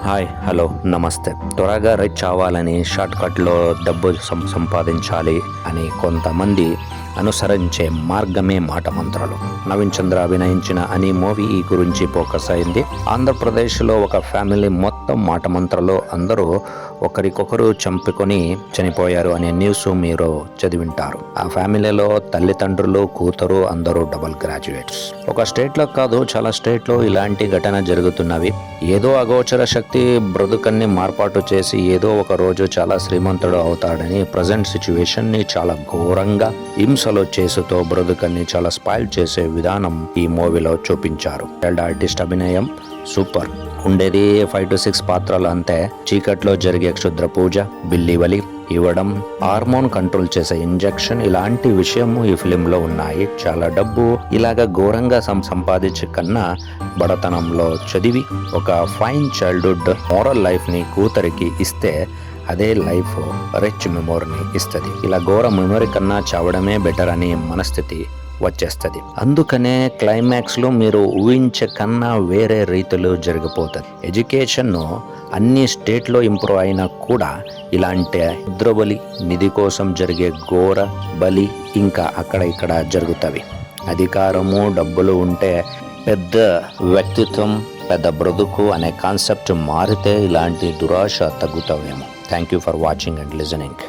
Hi hello నమస్తే. త్వరగా rich అవ్వాలని షార్ట్కట్లో డబ్బు సంపాదించాలి అని కొంతమంది అనుసరించే మార్గమే మాట మంత్రాలు. నవీన్ చంద్ర అభినయించిన అని మూవీ ఈ గురించి ఫోకస్ అయింది. ఆంధ్రప్రదేశ్లో ఒక ఫ్యామిలీ మొత్తం మాట మంత్రాలు అందరూ ఒకరికొకరు చంపుకొని చనిపోయారు అనే న్యూస్ మీరు చదివింటారు. ఆ ఫ్యామిలీలో తల్లిదండ్రులు కూతురు అందరూ డబుల్ గ్రాడ్యుయేట్స్. ఒక స్టేట్లో కాదు చాలా స్టేట్లో ఇలాంటి ఘటన జరుగుతున్నవి. ఏదో అగోచర శక్తి బ్రతుకన్ని మార్పాటు చేసి ఏదో ఒక రోజు చాలా శ్రీమంతుడు అవుతాడని ప్రజెంట్ సిచ్యువేషన్ ని చాలా ఘోరంగా హింసలో చేసుతో బ్రతుకన్ని చాలా స్పాయిల్ చేసే విధానం ఈ మూవీలో చూపించారు. చైల్డ్ ఆర్టిస్ట్ అభినయం సూపర్ ఉండేది. 5 to 6 పాత్రలు అంతే. చీకట్లో జరిగే క్షుద్ర పూజ, బిల్లి బలి ఇవ్వడం, హార్మోన్ కంట్రోల్ చేసే ఇంజెక్షన్ ఇలాంటి విషయము ఈ ఫిలిం లో ఉన్నాయి. చాలా డబ్బు ఇలాగ ఘోరంగా సంపాదించే కన్నా బడతనంలో చదివి ఒక ఫైన్ చైల్డ్హుడ్ మోరల్ లైఫ్ ని కూతురికి ఇస్తే అదే లైఫ్ రిచ్ మెమొరీని ఇస్తుంది. ఇలా ఘోర మెమొరీ కన్నా చావడమే బెటర్ అని మనస్థితి వచ్చేస్తుంది. అందుకనే క్లైమాక్స్ లో మీరు ఊహించే కన్నా వేరే రీతిలో జరిగిపోతుంది. ఎడ్యుకేషన్ అన్ని స్టేట్లో ఇంప్రూవ్ అయినా కూడా ఇలాంటి రుద్రబలి నిధి కోసం జరిగే ఘోర బలి ఇంకా అక్కడ ఇక్కడ జరుగుతవి. అధికారము డబ్బులు ఉంటే పెద్ద వ్యక్తిత్వం పెద్ద బ్రతుకు అనే కాన్సెప్ట్ మారితే ఇలాంటి దురాశ తగ్గుతావేమో. Thank you for watching and listening.